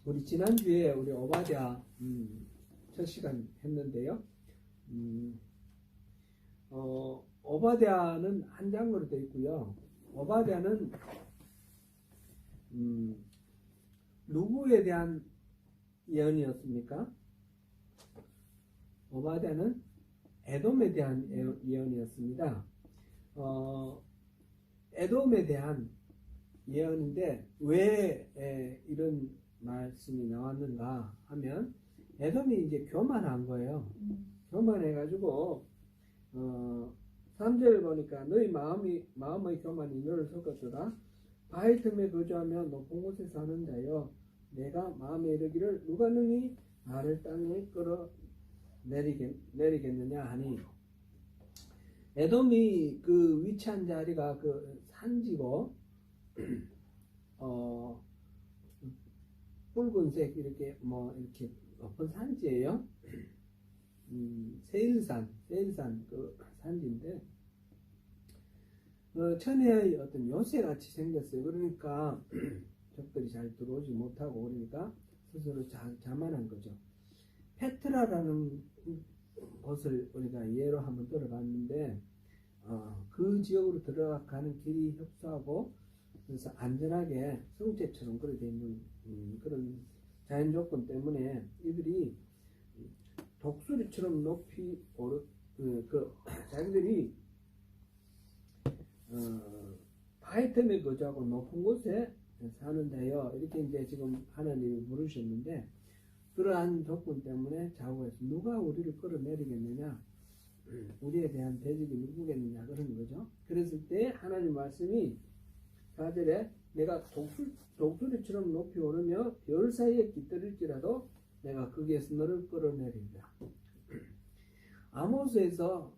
우리 지난주에 우리 오바댜 첫 시간 했는데요. 오바댜는 한 장으로 되어 있고요. 오바댜는 누구에 대한 예언이었습니까? 오바댜는 에돔에 대한 예언이었습니다. 에돔에 대한 예언인데 왜 이런 말씀이 나왔는가 하면 에돔이 이제 교만한 거예요. 교만해가지고 3절 보니까 너희 마음의 교만이 너를 섞었도다. 바위 틈에 거주하며 높은 곳에 사는 자여 내가 마음에 이르기를 누가 능히 나를 땅에 끌어 내리겠느냐 하니, 에돔이 그 위치한 자리가 그 산지고 붉은색 이렇게 이렇게 높은 산지예요. 세일산 그 산지인데 천혜의 어떤 요새같이 생겼어요. 그러니까 적들이 잘 들어오지 못하고, 그러니까 스스로 자만한 거죠. 페트라라는 곳을 우리가 예로 한번 들어봤는데 그 지역으로 들어가는 길이 협소하고 그래서 안전하게 성체처럼 그렇게 되어 있는 그런 자연 조건 때문에 이들이 독수리처럼 높이 자기들이 바위 틈에 거주하고 높은 곳에 사는 자여, 이렇게 이제 지금 하나님이 부르셨는데, 그러한 조건 때문에 자고해서 누가 우리를 끌어내리겠느냐, 우리에 대한 대적이 누구겠느냐 그런 거죠. 그랬을 때 하나님 말씀이 4절에 내가 독수리처럼 높이 오르며 별 사이에 깃들일지라도 내가 거기에서 너를 끌어내린다. 아모스에서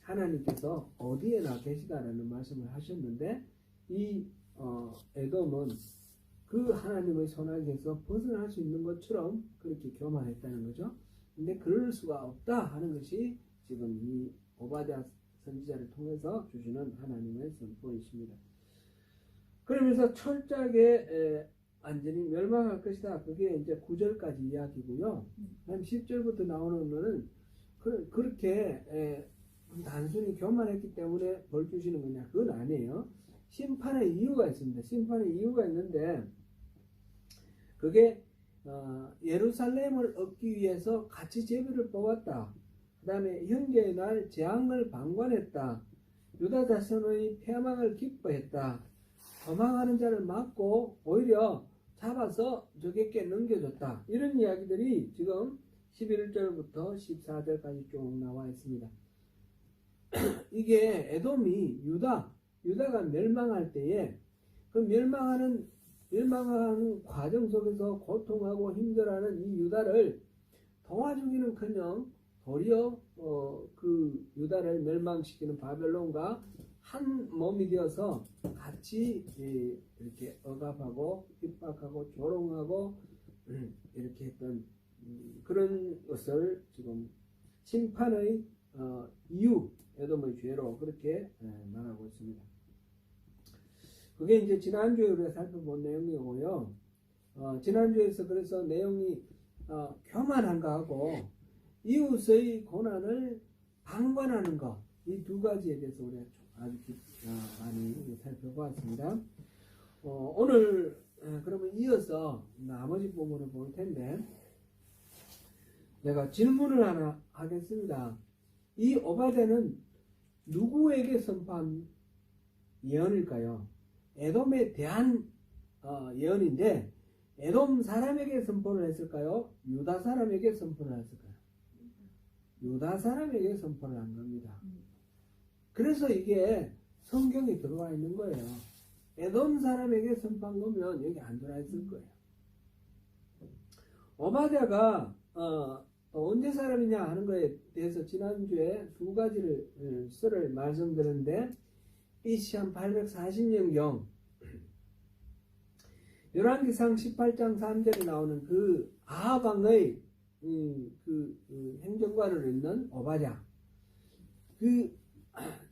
하나님께서 어디에나 계시다라는 말씀을 하셨는데, 이 에돔은 그 하나님의 손아귀에서 벗어날 수 있는 것처럼 그렇게 교만했다는 거죠. 근데 그럴 수가 없다 하는 것이 지금 이 오바댜 선지자를 통해서 주시는 하나님의 선포이십니다. 그러면서 철저하게 완전히 멸망할 것이다. 그게 이제 9절까지 이야기고요. 한 10절부터 나오는 거는 그렇게 단순히 교만했기 때문에 벌 주시는 거냐, 그건 아니에요. 심판의 이유가 있습니다. 심판의 이유가 있는데, 그게 예루살렘을 얻기 위해서 같이 제비를 뽑았다. 그 다음에 형제의 날 재앙을 방관했다. 유다 자손의 패망을 기뻐했다. 도망하는 자를 막고 오히려 잡아서 적에게 넘겨줬다. 이런 이야기들이 지금 11절부터 14절까지 쭉 나와 있습니다. 이게 에돔이 유다가 멸망할 때에 그 멸망하는 과정 속에서 고통하고 힘들어하는 이 유다를 도와주기는커녕 도리어 그 유다를 멸망시키는 바벨론과 한 몸이 되어서 같이 이렇게 억압하고 핍박하고 조롱하고 이렇게 했던 그런 것을 지금 심판의 이유, 에돔의 죄로 그렇게 말하고 있습니다. 그게 이제 지난주에 우리가 살펴본 내용이고요. 지난주에서 그래서 내용이 교만한 거하고 이웃의 고난을 방관하는 것, 이 두 가지에 대해서 우리가 아주 많이 살펴보았습니다. 오늘 그러면 이어서 나머지 부분을 볼 텐데, 내가 질문을 하나 하겠습니다. 이 오바댜는 누구에게 선포한 예언일까요? 에돔에 대한 예언인데, 에돔 사람에게 선포를 했을까요? 유다 사람에게 선포를 했을까요? 유다 사람에게 선포를 한 겁니다. 그래서 이게 성경에 들어와 있는 거예요. 에돔 사람에게 선포한 거면 여기 안 들어와 있을 거예요. 오바댜가 언제 사람이냐 하는 거에 대해서 지난주에 두 가지를 썰을 말씀드렸는데, BC 한 840년경 열왕기상 18장 3절에 나오는 그 아하방의 그 행정관을 있는 오바댜, 그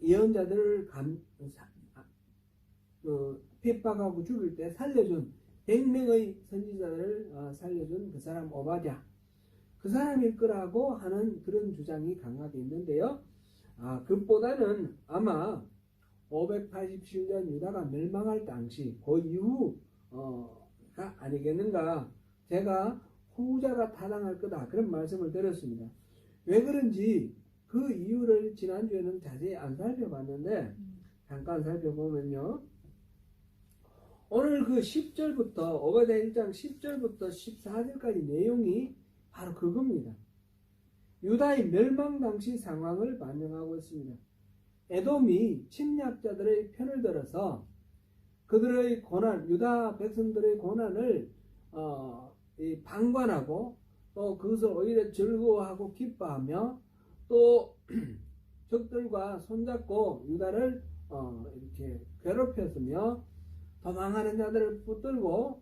예언자들을 핍박하고 죽일 때 살려준 100명의 선지자들을 살려준 그 사람 오바댜, 그 사람일 거라고 하는 그런 주장이 강하게 있는데요. 그보다는 아마 587년 유다가 멸망할 당시 그 이후가 아니겠는가. 제가 후자가 타당할 거다 그런 말씀을 드렸습니다. 왜 그런지 그 이유를 지난주에는 자세히 안 살펴봤는데 잠깐 살펴보면요. 오늘 그 10절부터 오바댜 1장 10절부터 14절까지 내용이 바로 그겁니다. 유다의 멸망 당시 상황을 반영하고 있습니다. 에돔이 침략자들의 편을 들어서 그들의 고난, 유다 백성들의 고난을 방관하고 또 그것을 오히려 즐거워하고 기뻐하며 또 적들과 손잡고 유다를 이렇게 괴롭혔으며 도망하는 자들을 붙들고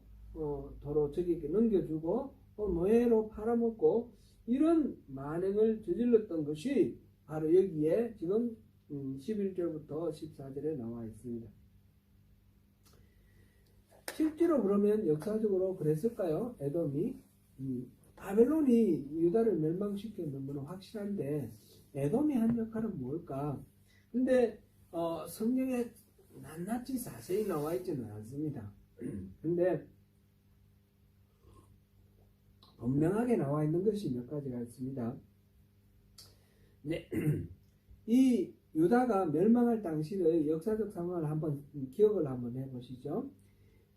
도로 저기에게 넘겨주고 또 노예로 팔아먹고 이런 만행을 저질렀던 것이 바로 여기에 지금 11절부터 14절에 나와 있습니다. 실제로 그러면 역사적으로 그랬을까요? 에돔이 바벨론이 유다를 멸망시켰는 건 확실한데 에돔이 한 역할은 뭘까? 근데 성경에 낱낱이 자세히 나와 있지는 않습니다. 근데 분명하게 나와 있는 것이 몇 가지가 있습니다. 네. 이 유다가 멸망할 당시의 역사적 상황을 한번 기억을 한번 해보시죠.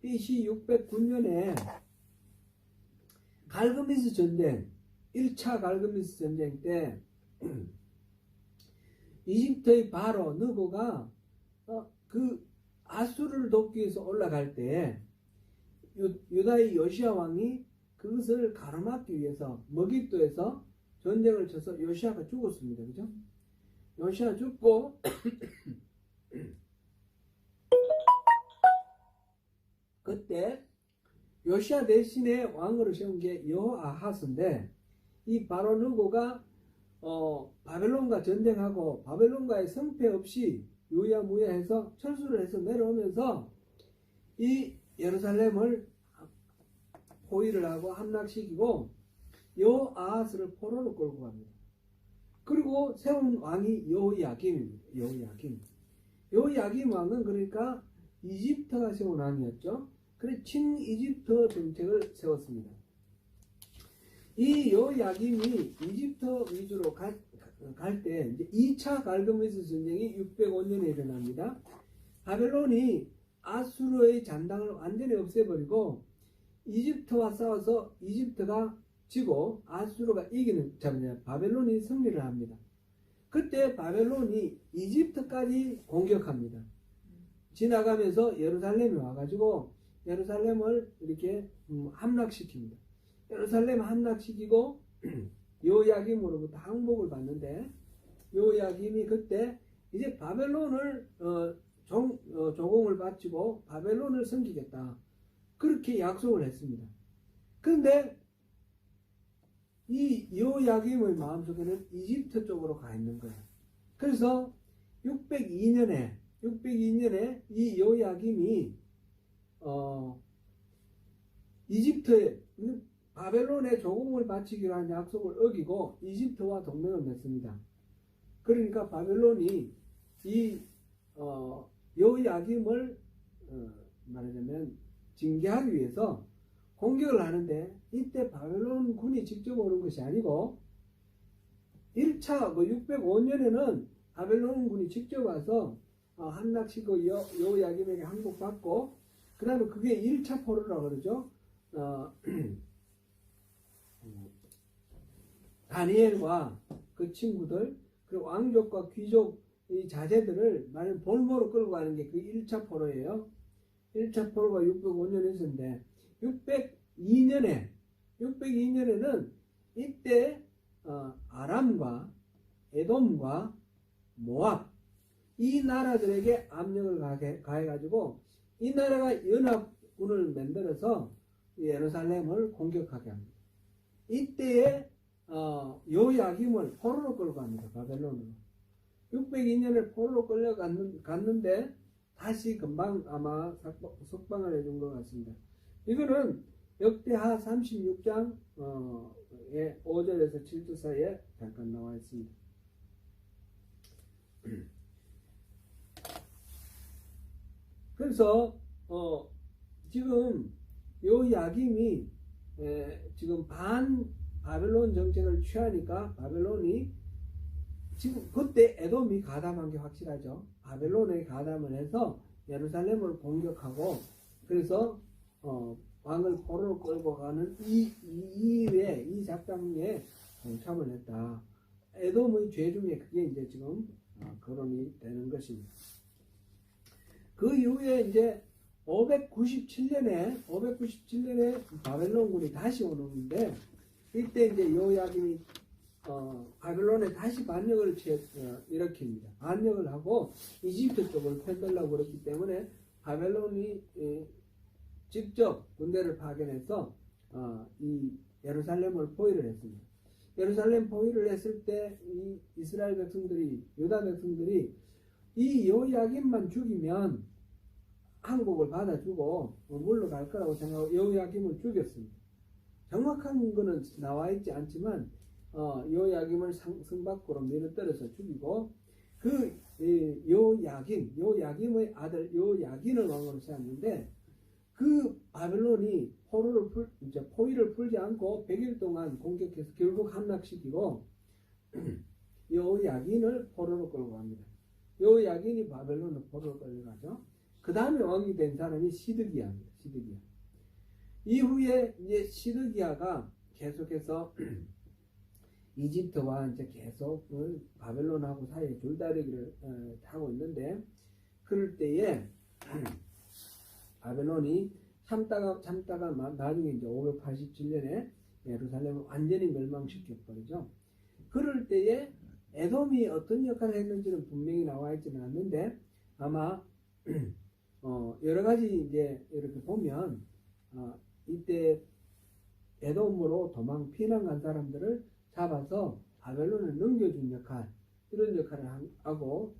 BC 609년에 갈그미스 전쟁, 1차 갈그미스 전쟁 때 이집트의 바로 느고가 그 아수르를 돕기 위해서 올라갈 때 유다의 요시야 왕이 그것을 가로막기 위해서 머깃도에서 전쟁을 쳐서 요시야가 죽었습니다. 그죠? 요시야 죽고 그때 요시야 대신에 왕으로 세운 게 여호아하스인데 이 바로 느고가 바벨론과 전쟁하고 바벨론과의 성패 없이 유야무야해서 철수를 해서 내려오면서 이 예루살렘을 포위를 하고 함락시키고 여호아하스를 포로로 끌고 갑니다. 그리고 세운 왕이 여호야김입니다. 여호야김 왕은 그러니까 이집트가 세운 왕이었죠. 그래서 친이집트 정책을 세웠습니다. 이 여호야김이 이집트 위주로 갈 때 이제 2차 갈그미스 전쟁이 605년에 일어납니다. 바벨론이 아수르의 잔당을 완전히 없애버리고 이집트와 싸워서 이집트가 지고 아수르가 이기는 바벨론이 승리를 합니다. 그때 바벨론이 이집트까지 공격합니다. 지나가면서 예루살렘에 와가지고 예루살렘을 이렇게 함락시킵니다. 예루살렘 함락시키고 여호야김으로부터 항복을 받는데 여호야김이 그때 이제 바벨론을 조공을 바치고 바벨론을 섬기겠다 그렇게 약속을 했습니다. 그런데 이 여호야김의 마음속에는 이집트 쪽으로 가 있는 거예요. 그래서 602년에 이 여호야김이 이집트에 바벨론에 조공을 바치기로 한 약속을 어기고 이집트와 동맹을 맺습니다. 그러니까 바벨론이 이 여호야김을 말하자면 징계하기 위해서 공격을 하는데 이때 바벨론 군이 직접 오는 것이 아니고 1차 605년에는 바벨론 군이 직접 와서 함락시키고 여호야김에게 항복받고 그 다음에 그게 1차 포로라고 그러죠. 다니엘과 그 친구들 그리고 왕족과 귀족 이 자제들을 말하면 볼모로 끌고 가는 게 그 1차 포로예요. 1차 포로가 605년에 있었는데 602년에는 이때 아람과 에돔과 모압 이 나라들에게 압력을 가해가지고 이 나라가 연합군을 만들어서 예루살렘을 공격하게 합니다. 이때에 여호야김을 포로로 끌고 갑니다. 바벨론으로. 602년에 포로로 끌려갔는데 다시 금방 아마 석방을 해준 것 같습니다. 이거는 역대하 36장 5절에서 7절 사이에 잠깐 나와 있습니다. 그래서 지금 요 야김이 지금 반 바벨론 정책을 취하니까 바벨론이 지금 그때 에돔이 가담한 게 확실하죠. 바벨론에 가담을 해서 예루살렘을 공격하고 그래서 왕을 포로로 끌고 가는 이 작전에 동참을 했다. 에돔의 죄 중에 그게 이제 지금 거론이 되는 것입니다. 그 이후에 이제 597년에 바벨론군이 다시 오는데 이때 이제 요야김이 바벨론에 다시 반역을 일으킵니다. 반역을 하고 이집트 쪽을 편들려고 그랬기 때문에 바벨론이 직접 군대를 파견해서 이 예루살렘을 포위를 했습니다. 예루살렘 포위를 했을 때 이 이스라엘 백성들이 유다 백성들이 이 요야김만 죽이면 한국을 받아주고 물러갈 거라고 생각하고 요야김을 죽였습니다. 정확한 거는 나와 있지 않지만 요야김을 성 밖으로 밀어떨어서 죽이고 그 요야김의 아들 요야긴을 왕으로 세웠는데 그 바벨론이 포위를 풀지 않고 100일 동안 공격해서 결국 함락시키고 요야긴을 포로로 끌고 갑니다. 요야긴이 바벨론으로 포로로 끌려가죠. 그 다음에 왕이 된 사람이 시드기야입니다. 시드기야. 이후에 이제 시드기야가 계속해서 이집트와 이제 계속 바벨론하고 사이에 줄다리기를 하고 있는데 그럴 때에 바벨론이 참다가 나중에 이제 587년에 예루살렘을 완전히 멸망시켜 버리죠. 그럴 때에 에돔이 어떤 역할을 했는지는 분명히 나와 있지는 않는데 아마 여러 가지 이제 이렇게 보면 이때 에돔으로 피난 간 사람들을 잡아서 바벨론에 넘겨준 역할 이런 역할을 하고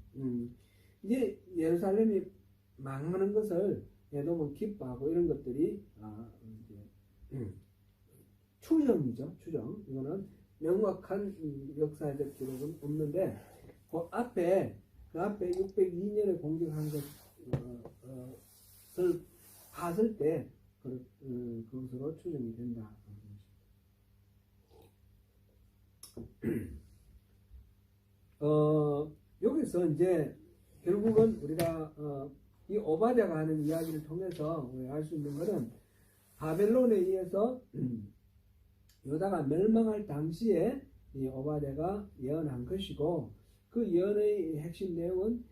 이제 예루살렘이 망하는 것을 에돔은 기뻐하고 이런 것들이 이제 추정이죠. 추정. 이거는 명확한 역사적 기록은 없는데 그 앞에 602년에 공격한 것을 봤을 때 그것으로 추정이 된다. 여기서 이제 결국은 우리가 이 오바댜가 하는 이야기를 통해서 알 수 있는 것은 바벨론에 의해서 유다가 멸망할 당시에 이 오바댜가 예언한 것이고 그 예언의 핵심 내용은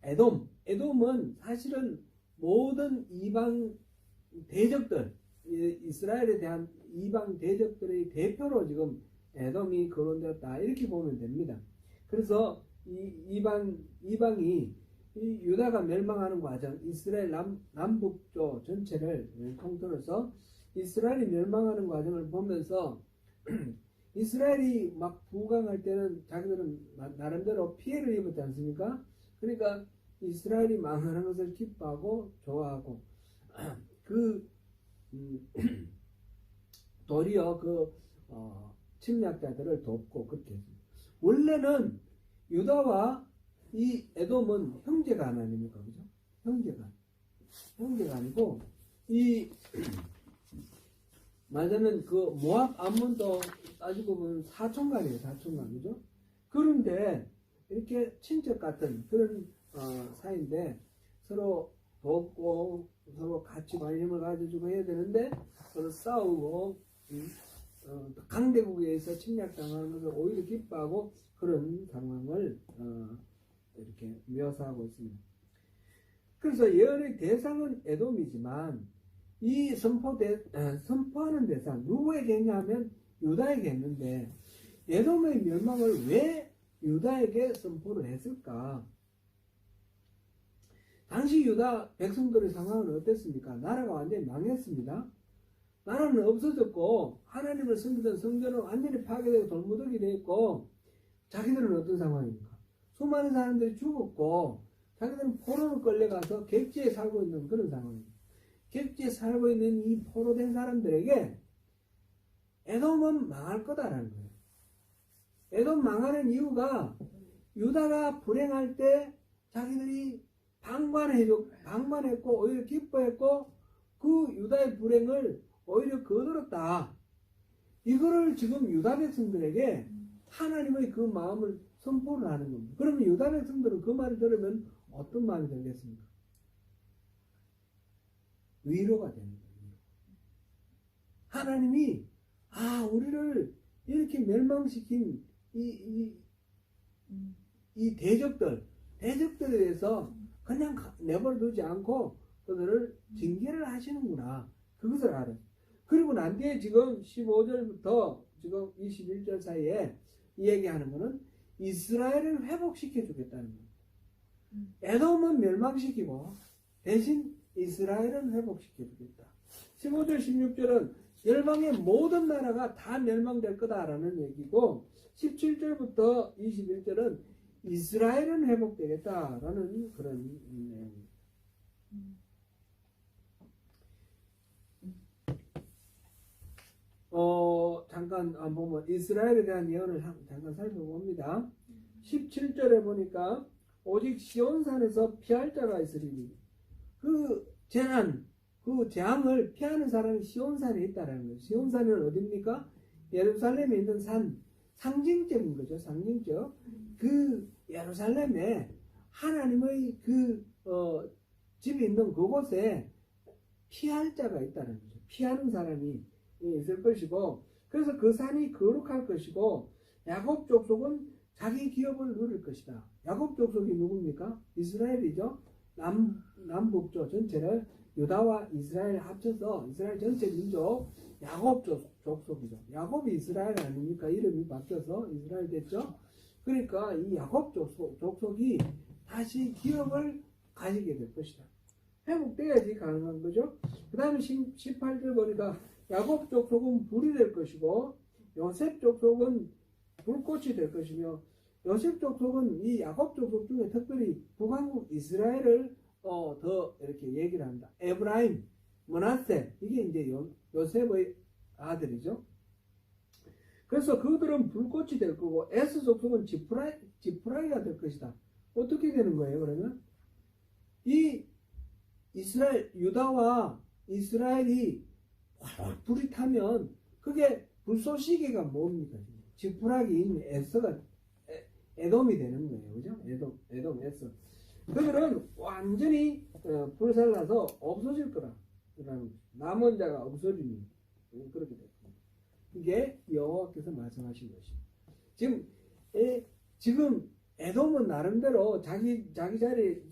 에돔은 사실은 모든 이방 대적들 이스라엘에 대한 이방 대적들의 대표로 지금 에돔이 거론되었다 이렇게 보면 됩니다. 그래서 이 이방이 이 유다가 멸망하는 과정, 이스라엘 남북조 전체를 통틀어서 이스라엘이 멸망하는 과정을 보면서 이스라엘이 막 부강할 때는 자기들은 나름대로 피해를 입었지 않습니까? 그러니까 이스라엘이 망하는 것을 기뻐하고 좋아하고 도리어 침략자들을 돕고 그렇게 했습니다. 원래는 유다와 이 에돔은 형제가 아닙니까? 그죠? 형제가 아니고 말하자면 그 모압 암몬도 따지고 보면 사촌간이에요. 사촌간. 그죠? 그런데 이렇게 친척 같은 그런 사이인데 서로 돕고 서로 같이 관심을 가져주고 해야 되는데 서로 싸우고 강대국에 의해서 침략당하는 것을 오히려 기뻐하고 그런 상황을 이렇게 묘사하고 있습니다. 그래서 예언의 대상은 에돔이지만 이 선포하는 대상 누구에게 했냐면 유다에게 했는데 에돔의 멸망을 왜 유다에게 선포를 했을까? 당시 유다 백성들의 상황은 어땠습니까? 나라가 완전히 망했습니다. 나라는 없어졌고 하나님을 섬기던 성전은 완전히 파괴되고 돌무더기 되었고 자기들은 어떤 상황입니까? 수많은 사람들이 죽었고 자기들은 포로로 끌려가서 객지에 살고 있는 그런 상황입니다. 객지에 살고 있는 이 포로된 사람들에게 에돔은 망할 거다라는 거예요. 에돔 망하는 이유가 유다가 불행할 때 자기들이 방관했고 오히려 기뻐했고 그 유다의 불행을 오히려 거들었다. 이거를 지금 유다 백성들에게 하나님의 그 마음을 선포를 하는 겁니다. 그러면 유다 백성들은 그 말을 들으면 어떤 마음이 들겠습니까? 위로가 되는 거예요. 하나님이 우리를 이렇게 멸망시킨 이 대적들에 대해서 그냥 내버려 두지 않고 그들을 징계를 하시는구나. 그것을 알아요. 그리고 난 뒤에 지금 15절부터 지금 21절 사이에 이 얘기하는 거는 이스라엘을 회복시켜 주겠다는 거예요. 에돔은 멸망시키고 대신 이스라엘은 회복시켜 주겠다. 15절 16절은 열방의 모든 나라가 다 멸망될 거다라는 얘기고 17절부터 21절은 이스라엘은 회복되겠다라는 그런 내용입니다. 잠깐 보면 이스라엘에 대한 예언을 잠깐 살펴봅니다. 17절에 보니까 오직 시온산에서 피할 자가 있으리니 그 재난, 그 재앙을 피하는 사람이 시온산에 있다라는 거예요. 시온산은 어디입니까? 예루살렘에 있는 산, 상징적인 거죠. 상징적. 그 예루살렘에 하나님의 집이 있는 그곳에 피할 자가 있다는 거죠. 피하는 사람이 있을 것이고, 그래서 그 산이 거룩할 것이고, 야곱 족속은 자기 기업을 누릴 것이다. 야곱 족속이 누굽니까? 이스라엘이죠. 남북조 전체를 유다와 이스라엘 합쳐서 이스라엘 전체 민족 야곱 족속이죠. 야곱이 이스라엘 아닙니까? 이름이 바뀌어서 이스라엘 됐죠. 그러니까 이 야곱 족속이 다시 기업을 가지게 될 것이다. 회복돼야지 가능한 거죠. 그 다음에 18절 보니까 야곱 족속은 불이 될 것이고 요셉 족속은 불꽃이 될 것이며, 요셉 족속은 이 야곱 족속 중에 특별히 북왕국 이스라엘을 더 이렇게 얘기를 한다. 에브라임, 므낫세, 이게 이제 요셉의 아들이죠. 그래서 그들은 불꽃이 될 거고, 에스 족속은 지프라이가 될 것이다. 어떻게 되는 거예요, 그러면? 이 이스라엘, 유다와 이스라엘이 불이 타면 그게 불쏘시개가 뭡니까? 지푸라기인 에서가 에돔이 되는 거예요. 그죠? 에돔, 에서. 그들은 완전히 불살라서 없어질 거라는 남은 자가 없어지니 그렇게 됐습니다. 이게 여호와께서 말씀하신 것입니다. 지금 에돔은 나름대로 자기 자리에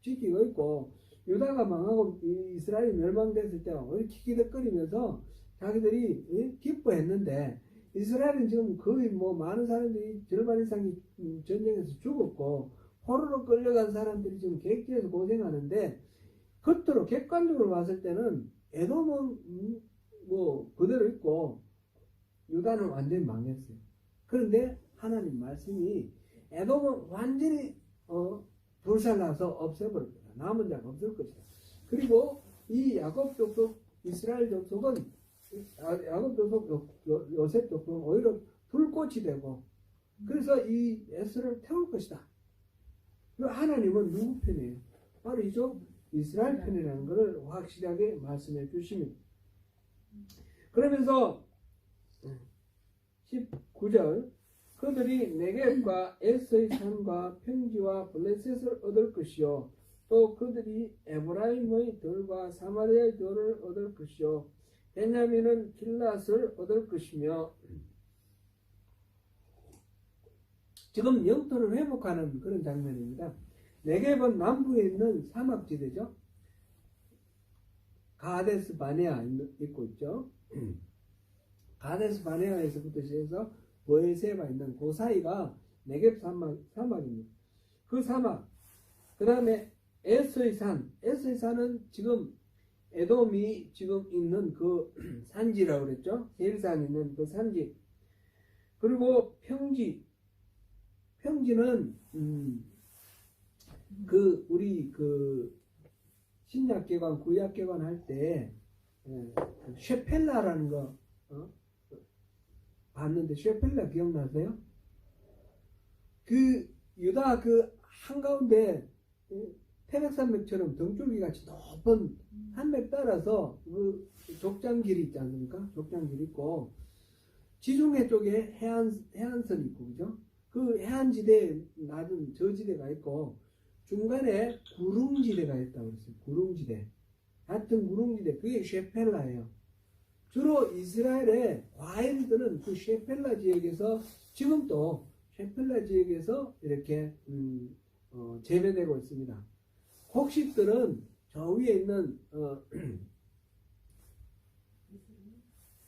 지키고 있고, 유다가 망하고 이스라엘이 멸망됐을 때 키키덕거리면서 자기들이 기뻐했는데, 이스라엘은 지금 거의 많은 사람들이 절반 이상이 전쟁에서 죽었고 포로로 끌려간 사람들이 지금 객지에서 고생하는데, 겉으로 객관적으로 봤을 때는 에돔은 그대로 있고 유다는 완전히 망했어요. 그런데 하나님 말씀이 에돔은 완전히 불살라서 없애버릴 거다. 남은 자가 없을 것이다. 그리고 이 야곱 족속, 이스라엘 족속은 야곱 족속, 요셉 족속은 오히려 불꽃이 되고, 그래서 이 에스를 태울 것이다. 하나님은 누구 편이에요? 바로 이쪽 이스라엘 편이라는 것을 확실하게 말씀해 주십니다. 그러면서 19절, 그들이 네겝과 에스의 산과 평지와 블레셋을 얻을 것이요, 또 그들이 에브라임의 들과 사마리아의 들을 얻을 것이요, 베냐민은 길랏을 얻을 것이며. 지금 영토를 회복하는 그런 장면입니다. 네겝은 남부에 있는 사막지대죠. 가데스 바네아 있고 있죠. 가데스 바네아에서부터 시작해서 브에세바 있는 그 사이가 네겝 사막입니다. 그 사막, 그 다음에 에스의 산은 지금 에돔이 지금 있는 그 산지라고 그랬죠. 세일산 있는 그 산지. 그리고 평지는 우리 신약개관, 구약개관 할 때, 그 쉐펠라라는 거, 봤는데, 쉐펠라 기억나세요? 그, 유다 그 한가운데, 태백산맥처럼 등줄기 같이 높은 산맥 따라서 그 족장길이 있지 않습니까? 족장길이 있고, 지중해 쪽에 해안선이 있고, 그죠? 그 해안지대에 낮은 저지대가 있고, 중간에 구릉지대가 있다고 그랬어요. 구릉지대. 같은 구릉지대. 그게 쉐펠라예요. 주로 이스라엘의 과일들은 그 쉐펠라 지역에서, 지금도 쉐펠라 지역에서 이렇게, 재배되고 있습니다. 곡식들은 저 위에 있는,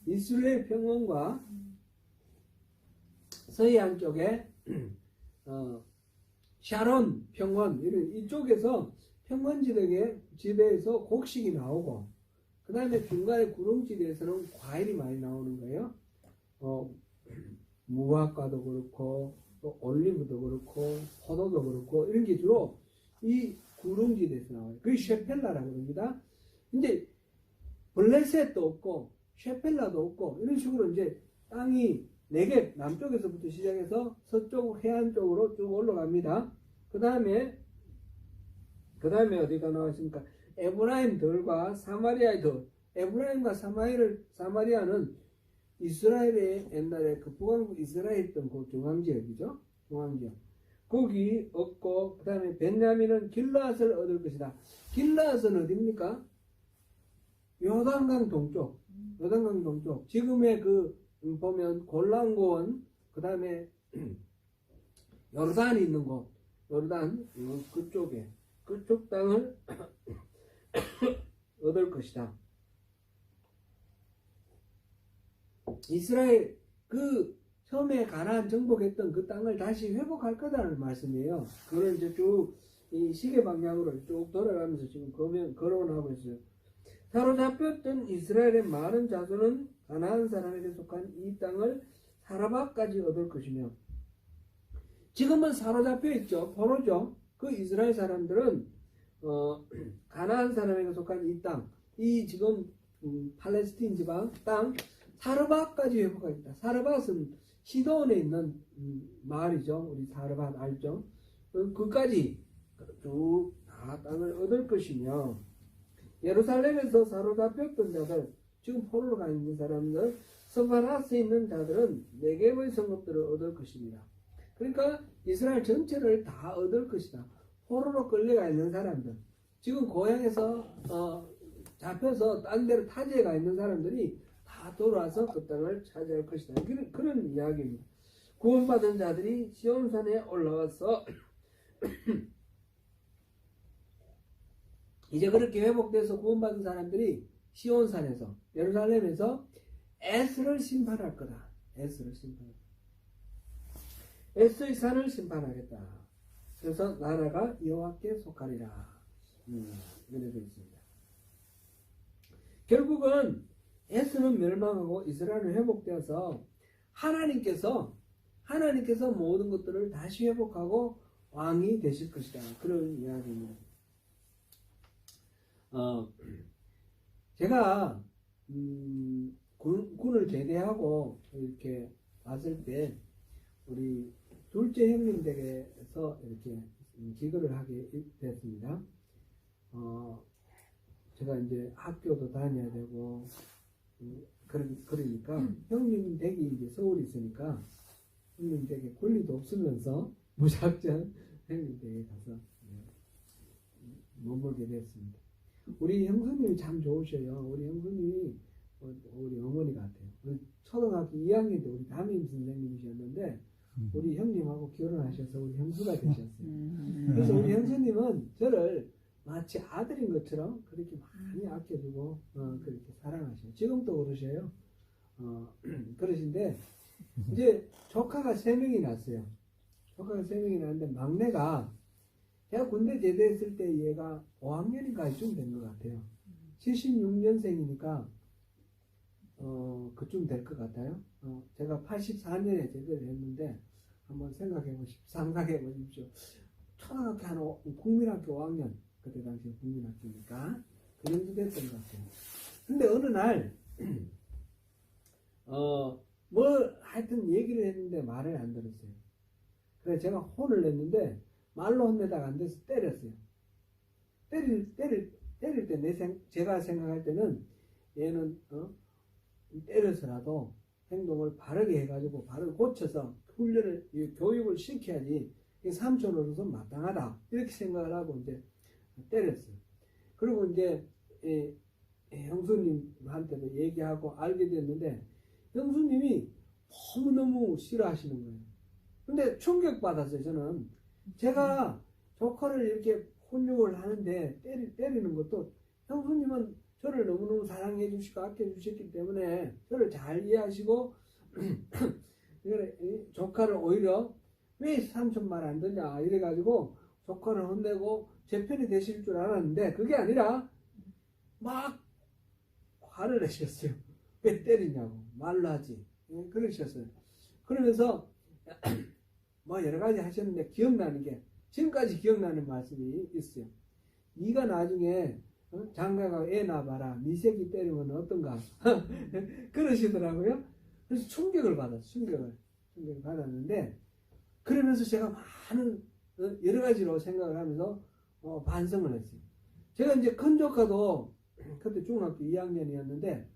이스라엘 평원과 서해안 쪽에 샤론 평원 이쪽에서 평원지대에서 곡식이 나오고 그 다음에 중간에 구릉지대에서는 과일이 많이 나오는 거예요. 무화과도 그렇고 또 올리브도 그렇고 포도도 그렇고 이런 게 주로 이 구릉지대에서 나와요. 그게 쉐펠라라고 합니다. 근데 블레셋도 없고 쉐펠라도 없고 이런 식으로 이제 땅이 네겝 남쪽에서부터 시작해서 서쪽 해안 쪽으로 쭉 올라갑니다. 그 다음에 어디가 나왔습니까? 에브라임들과 사마리아의 들. 에브라임과 사마리아는 이스라엘의 옛날에 그 북왕국 이스라엘 있던 그 중앙지역이죠. 중앙지역. 거기 얻고 그 다음에 벤야민은 길라앗을 얻을 것이다. 길라앗은 어디입니까? 요단강 동쪽. 요단강 동쪽. 지금의 보면 골란고원, 그 다음에 요르단이 있는 곳, 요르단 그쪽에 그쪽 땅을 얻을 것이다. 이스라엘 처음에 가나안 정복했던 그 땅을 다시 회복할 거다라는 말씀이에요. 그걸 이제 쭉 이 시계 방향으로 쭉 돌아가면서 지금 거론하고 있어요. 사로잡혔던 이스라엘의 많은 자손은 가나안 사람에게 속한 이 땅을 사라바까지 얻을 것이며, 지금은 사로잡혀 있죠. 포로죠. 그 이스라엘 사람들은 가나안 사람에게 속한 이 땅, 이 지금 팔레스틴 지방 땅 사르밧까지 회복하겠다. 사르밧은 시돈에 있는 마을이죠. 우리 사르밧 알죠? 그까지 쭉 다 땅을 얻을 것이며, 예루살렘에서 사로잡혔던 자들, 지금 포로로 가 있는 사람들, 스바라스에 있는 자들은 네겝의 성읍들을 얻을 것입니다. 그러니까 이스라엘 전체를 다 얻을 것이다. 포로로 끌려가 있는 사람들, 지금 고향에서 잡혀서 딴 데로 타지에 가 있는 사람들이 다 돌아와서 그 땅을 차지할 것이다. 그런 이야기입니다. 구원받은 자들이 시온산에 올라와서 이제 그렇게 회복돼서 구원받은 사람들이 시온산에서, 예루살렘에서 에스를 심판할 거다. 에스를 심판할 거다. 에스의 산을 심판하겠다. 그래서 나라가 여호와께 속하리라. 이렇게 되어 있습니다. 결국은 에스는 멸망하고 이스라엘은 회복되어서 하나님께서 모든 것들을 다시 회복하고 왕이 되실 것이다. 그런 이야기입니다. 제가 군을 제대하고 이렇게 왔을 때 우리 둘째 형님 댁에서 이렇게 기거를 하게 됐습니다. 제가 이제 학교도 다녀야 되고 그러니까 형님 댁이 이제 서울에 있으니까 형님 댁에 권리도 없으면서 무작정 형님 댁에 가서 머물게 됐습니다. 우리 형수님이 참 좋으셔요. 우리 형수님이 우리 어머니 같아요. 초등학교 2학년 때 우리 담임 선생님이셨는데 우리 형님하고 결혼하셔서 우리 형수가 되셨어요. 그래서 우리 형수님은 저를 마치 아들인 것처럼 그렇게 많이 아껴주고 그렇게 사랑하셔요. 지금도 그러셔요. 그러신데 이제 조카가 3명이 났어요. 조카가 3명이 났는데 막내가 제가 군대 제대했을 때 얘가 5학년인가 좀 된 것 같아요. 76년생이니까 그쯤 될 것 같아요. 제가 84년에 제대를 했는데 한번 상상해 보십시오. 초등학교 국민학교 5학년 그때 당시 국민학교니까 그 정도 됐던 것 같아요. 근데 어느 날 뭘 하여튼 얘기를 했는데 말을 안 들었어요. 그래서 제가 혼을 냈는데 말로 혼내다가 안 돼서 때렸어요. 때릴 때 제가 생각할 때는 얘는 때려서라도 행동을 바르게 해가지고 바로 고쳐서 훈련을 교육을 시켜야지 삼촌으로서 마땅하다 이렇게 생각을 하고 이제 때렸어요. 그리고 이제 형수님한테도 얘기하고 알게 됐는데 형수님이 너무너무 싫어하시는 거예요. 근데 충격받았어요. 저는 제가 조카를 이렇게 훈육을 하는데 때리는 것도 형수님은 저를 너무너무 사랑해 주시고 아껴 주셨기 때문에 저를 잘 이해하시고 조카를 오히려 왜 삼촌 말 안 듣냐 이래가지고 조카를 혼내고 제 편이 되실 줄 알았는데 그게 아니라 막 화를 내셨어요. 왜 때리냐고 말로 하지 그러셨어요. 그러면서 뭐 여러 가지 하셨는데 기억나는 게 지금까지 기억나는 말씀이 있어요. 네가 나중에 장가가 애 낳아봐라. 네 새끼 때리면 어떤가 그러시더라고요. 그래서 충격을 받았어요. 충격을 받았는데 그러면서 제가 많은 여러 가지로 생각을 하면서 반성을 했어요. 제가 이제 큰 조카도 그때 중학교 2학년이었는데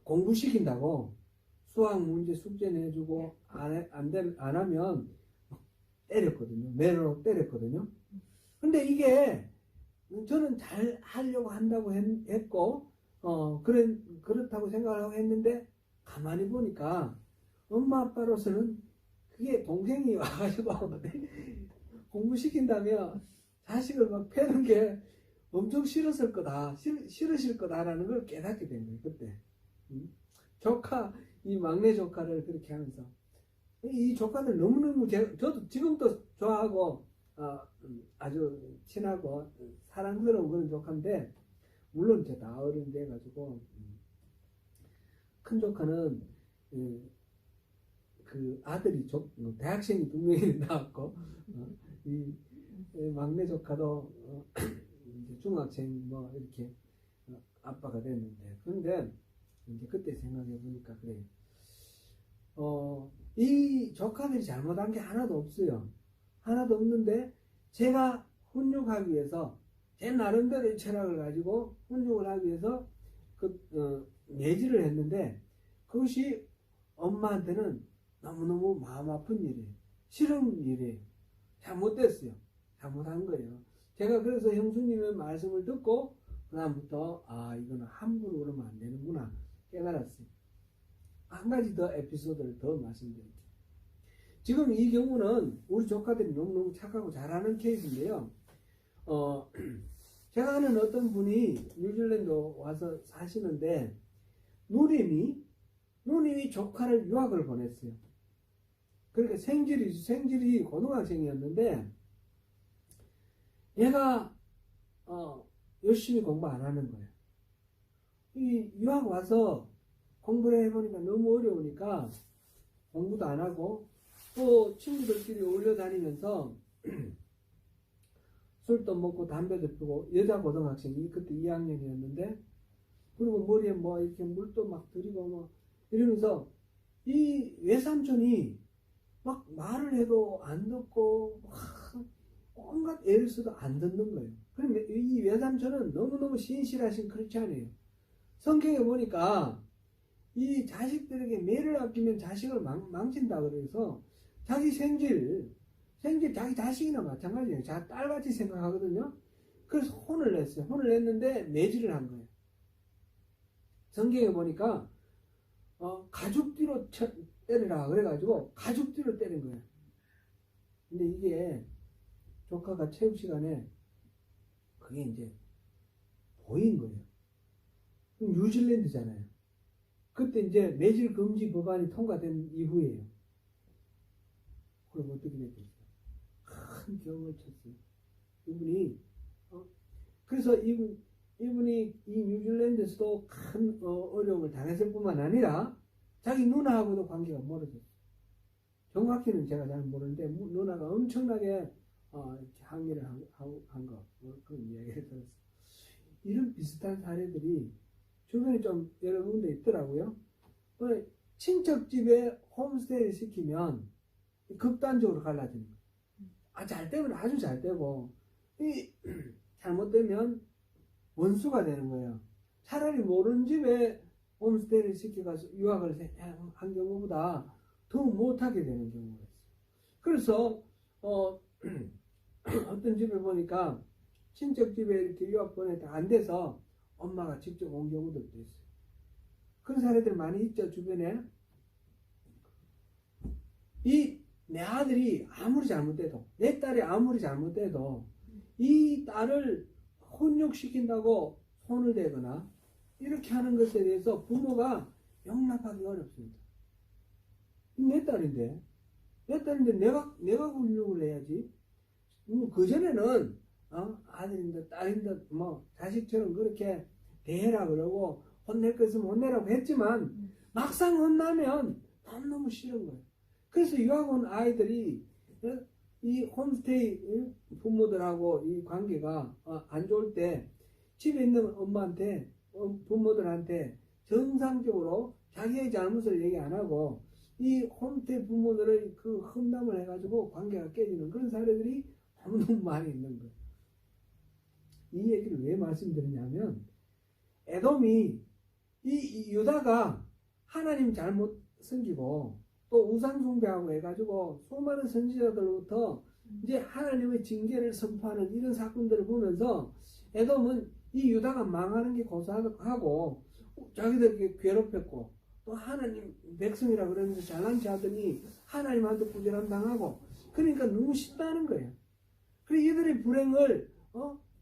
공부시킨다고 수학 문제 숙제 내주고 안 하면 때렸거든요. 매로 때렸거든요. 근데 이게 저는 잘 하려고 한다고 했고 그렇다고 생각을 하고 했는데 가만히 보니까 엄마 아빠로서는 그게 동생이 와가지고 공부시킨다면 자식을 막 패는 게 엄청 싫으실 거다라는 걸 깨닫게 된 거예요. 그때 이 막내 조카를 그렇게 하면서 이 조카들 너무너무 저도 지금도 좋아하고 아주 친하고 사랑스러운 그런 조카인데 물론 이제 다 어른이 돼가지고 큰 조카는 그 아들이 대학생이 2명이 나왔고 이 막내 조카도 이제 중학생 뭐 이렇게 아빠가 됐는데 그런데 이제 그때 생각해 보니까 그래요. 이 조카들이 잘못한 게 하나도 없어요. 하나도 없는데 제가 훈육하기 위해서 제 나름대로의 철학을 가지고 훈육을 하기 위해서 내지를 했는데 그것이 엄마한테는 너무너무 마음 아픈 일이에요. 싫은 일이에요. 잘못됐어요. 잘못한 거예요. 제가 그래서 형수님의 말씀을 듣고 그다음부터 이거는 함부로 그러면 안 되는구나 깨달았어요. 한 가지 더 에피소드를 더 말씀드릴게요. 지금 이 경우는 우리 조카들이 너무너무 착하고 잘하는 케이스인데요. 제가 아는 어떤 분이 뉴질랜드 와서 사시는데 누님이 조카를 유학을 보냈어요. 그러니까 생질이 고등학생이었는데 얘가 열심히 공부 안 하는 거예요. 이 유학 와서 공부를 해보니까 너무 어려우니까 공부도 안 하고 또 친구들끼리 올려다니면서 술도 먹고 담배도 피우고 여자 고등학생이 그때 2학년이었는데 그리고 머리에 뭐 이렇게 물도 막 들이고 뭐 이러면서 이 외삼촌이 막 말을 해도 안 듣고 온갖 애를 써도 안 듣는 거예요. 그러면 이 외삼촌은 너무너무 신실하신 크리스찬이에요. 성경에 보니까 이 자식들에게 매를 아끼면 자식을 망친다 그래서 자기 생질 자기 자식이나 마찬가지예요. 딸같이 생각하거든요. 그래서 혼을 냈어요. 혼을 냈는데 매질을 한 거예요. 성경에 보니까 가죽 뒤로 때리라 그래가지고 가죽 뒤로 때린 거예요. 근데 이게 조카가 체육 시간에 그게 이제 보인 거예요. 그럼 뉴질랜드잖아요. 그때 이제 매질 금지 법안이 통과된 이후에요. 그럼 어떻게 됐겠어요? 큰 경을 쳤어요. 이분이 그래서 이분이 이 뉴질랜드에서도 큰 어려움을 당했을 뿐만 아니라 자기 누나하고도 관계가 멀어졌어요. 정확히는 제가 잘 모르는데 누나가 엄청나게 항의를 한 거, 그런 이야기를 들었어요. 이런 비슷한 사례들이 주변에 좀 여러 군데 있더라고요. 친척집에 홈스테이를 시키면 극단적으로 갈라지는 거예요. 잘 되면 아주 잘 되고, 잘못되면 원수가 되는 거예요. 차라리 모르는 집에 홈스테이를 시켜가서 유학을 한 경우보다 더 못하게 되는 경우가 있어요. 그래서 어떤 집에 보니까 친척 집에 이렇게 유학 보내다 안 돼서 엄마가 직접 온 경우들도 있어요. 그런 사례들 많이 있죠, 주변에. 내 아들이 아무리 잘못돼도, 내 딸이 아무리 잘못돼도 이 딸을 혼육시킨다고 손을 대거나 이렇게 하는 것에 대해서 부모가 용납하기 어렵습니다. 내 딸인데 내가 훈육을 해야지. 그전에는 아들인데 딸인데 뭐 자식처럼 그렇게 대해라 그러고 혼낼 거 있으면 혼내라고 했지만 막상 혼나면 너무 싫은 거예요. 그래서 유학 온 아이들이 이 홈스테이 부모들하고 이 관계가 안 좋을 때 집에 있는 엄마한테 부모들한테 정상적으로 자기의 잘못을 얘기 안 하고 이 홈스테이 부모들의 그 험담을 해가지고 관계가 깨지는 그런 사례들이 너무 많이 있는 거예요. 이 얘기를 왜 말씀드리냐면 에돔이 이 유다가 하나님 잘못 섬기고 또 우상 숭배하고 해가지고 수많은 선지자들로부터 이제 하나님의 징계를 선포하는 이런 사건들을 보면서 에돔은 이 유다가 망하는 게 고소하고 자기들에게 괴롭혔고 또 하나님 백성이라 그러면서 잘난 체 하더니 하나님한테 꾸지람 당하고 그러니까 너무 싫다는 거예요. 그래서 이들의 불행을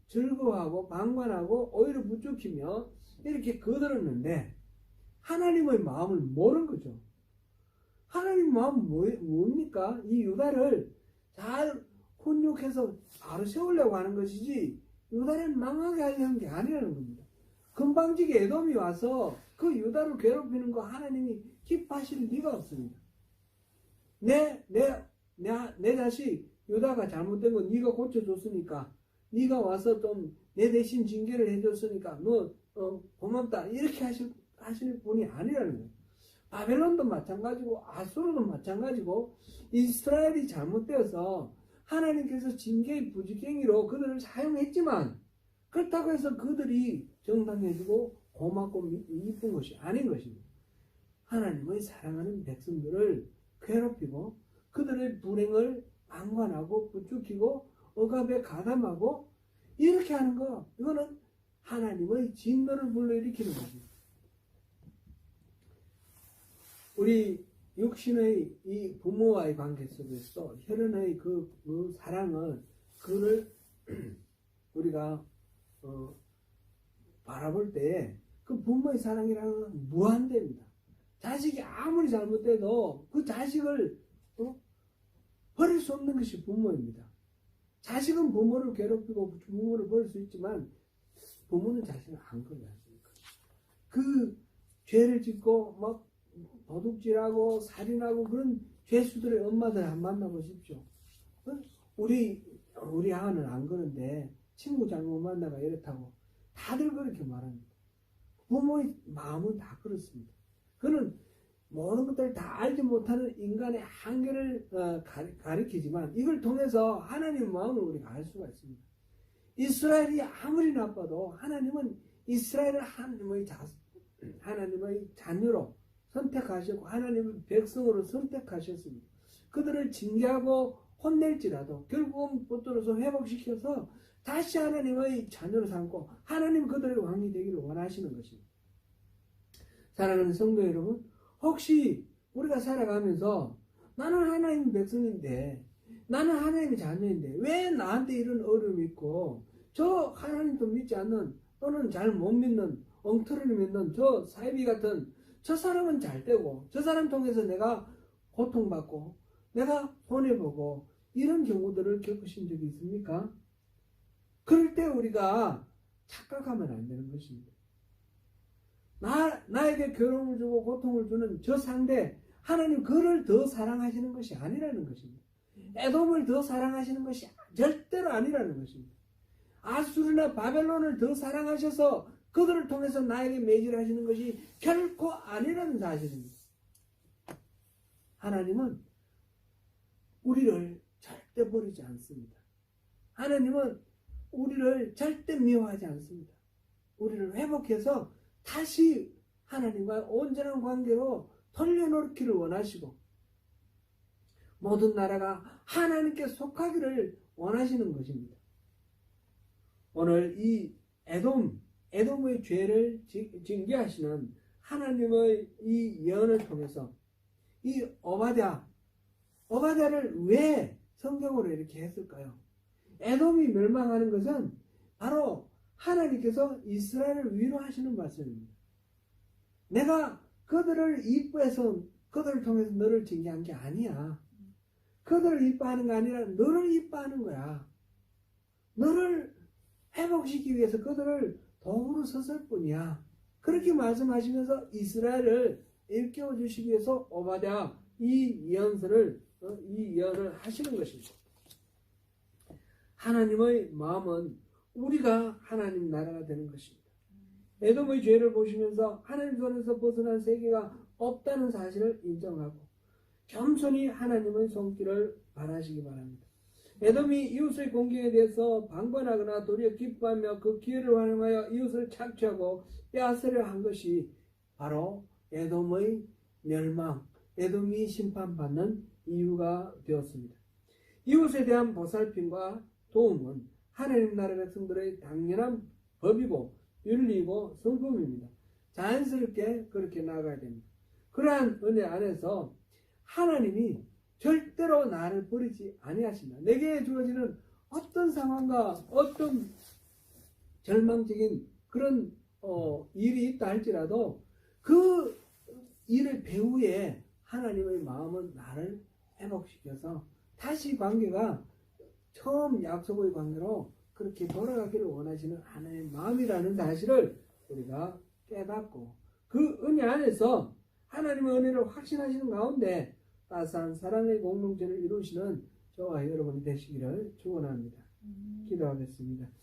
즐거워하고 방관하고 오히려 부추기며 이렇게 거들었는데 하나님의 마음을 모르는 거죠. 하나님 마음은 뭡니까? 이 유다를 잘 훈육해서 바로 세우려고 하는 것이지 유다를 망하게 하려는 게 아니라는 겁니다. 금방지게 에돔이 와서 그 유다를 괴롭히는 거 하나님이 기뻐하실 리가 없습니다. 내 자식 유다가 잘못된 건 네가 고쳐줬으니까 네가 와서 좀 내 대신 징계를 해줬으니까 너 고맙다 이렇게 하실 분이 아니라는 거예요. 바벨론도 마찬가지고 아수르도 마찬가지고 이스라엘이 잘못되어서 하나님께서 징계의 부지깽이로 그들을 사용했지만 그렇다고 해서 그들이 정당해지고 고맙고 이쁜 것이 아닌 것입니다. 하나님의 사랑하는 백성들을 괴롭히고 그들의 불행을 방관하고 부추기고 억압에 가담하고 이렇게 하는 거 이거는 하나님의 진노를 불러일으키는 것입니다. 우리 육신의 이 부모와의 관계 속에서 혈연의 그 사랑은 그를 우리가 바라볼 때 그 부모의 사랑이라는 건 무한대입니다. 자식이 아무리 잘못돼도 그 자식을 버릴 수 없는 것이 부모입니다. 자식은 부모를 괴롭히고 부모를 버릴 수 있지만 부모는 자식을 안 버리지 않습니까? 그 죄를 짓고 막 도둑질하고 살인하고 그런 죄수들의 엄마들 한번 만나보십시오. 우리 아는 안 그런데 친구 잘못 만나가 이렇다고 다들 그렇게 말합니다. 부모의 마음은 다 그렇습니다. 그는 모든 것들을 다 알지 못하는 인간의 한계를 가리키지만 이걸 통해서 하나님의 마음을 우리가 알 수가 있습니다. 이스라엘이 아무리 나빠도 하나님은 이스라엘을 하나님의 자녀로 선택하셨고 하나님의 백성으로 선택하셨습니다. 그들을 징계하고 혼낼지라도 결국은 붙들어서 회복시켜서 다시 하나님의 자녀로 삼고 하나님 그들의 왕이 되기를 원하시는 것입니다. 사랑하는 성도 여러분, 혹시 우리가 살아가면서 나는 하나님의 백성인데 나는 하나님의 자녀인데 왜 나한테 이런 어려움이 있고 저 하나님도 믿지 않는 또는 잘 못 믿는 엉터리를 믿는 저 사이비 같은 저 사람은 잘 되고 저 사람 통해서 내가 고통받고 내가 손해보고 이런 경우들을 겪으신 적이 있습니까? 그럴 때 우리가 착각하면 안 되는 것입니다. 나에게 괴로움을 주고 고통을 주는 저 상대 하나님 그를 더 사랑하시는 것이 아니라는 것입니다. 에돔을 더 사랑하시는 것이 절대로 아니라는 것입니다. 아수르나 바벨론을 더 사랑하셔서 그들을 통해서 나에게 매질하시는 것이 결코 아니라는 사실입니다. 하나님은 우리를 절대 버리지 않습니다. 하나님은 우리를 절대 미워하지 않습니다. 우리를 회복해서 다시 하나님과 온전한 관계로 돌려놓기를 원하시고 모든 나라가 하나님께 속하기를 원하시는 것입니다. 오늘 이 에돔의 죄를 징계하시는 하나님의 이 예언을 통해서 이 오바댜를 왜 성경으로 이렇게 했을까요? 에돔이 멸망하는 것은 바로 하나님께서 이스라엘을 위로하시는 말씀입니다. 내가 그들을 이뻐해서 그들을 통해서 너를 징계한 게 아니야. 그들을 이뻐하는 게 아니라 너를 이뻐하는 거야. 너를 회복시키기 위해서 그들을 도구로 썼을 뿐이야. 그렇게 말씀하시면서 이스라엘을 일깨워 주시기 위해서 오바댜 이 예언을 하시는 것입니다. 하나님의 마음은 우리가 하나님 나라가 되는 것입니다. 에돔의 죄를 보시면서 하나님 손에서 벗어난 세계가 없다는 사실을 인정하고 겸손히 하나님의 손길을 바라시기 바랍니다. 에돔이 이웃의 공경에 대해서 방관하거나 도리어 기뻐하며 그 기회를 활용하여 이웃을 착취하고 빼앗으려 한 것이 바로 에돔의 멸망, 에돔이 심판받는 이유가 되었습니다. 이웃에 대한 보살핌과 도움은 하나님 나라 백성들의 당연한 법이고 윤리이고 성품입니다. 자연스럽게 그렇게 나아가야 됩니다. 그러한 은혜 안에서 하나님이 절대로 나를 버리지 아니하신다. 내게 주어지는 어떤 상황과 어떤 절망적인 그런 일이 있다 할지라도 그 일의 배후에 하나님의 마음은 나를 회복시켜서 다시 관계가 처음 약속의 관계로 그렇게 돌아가기를 원하시는 하나님의 마음이라는 사실을 우리가 깨닫고 그 은혜 안에서 하나님의 은혜를 확신하시는 가운데 따스한 사랑의 공동체를 이루시는 저와 여러분이 되시기를 축원합니다. 기도하겠습니다.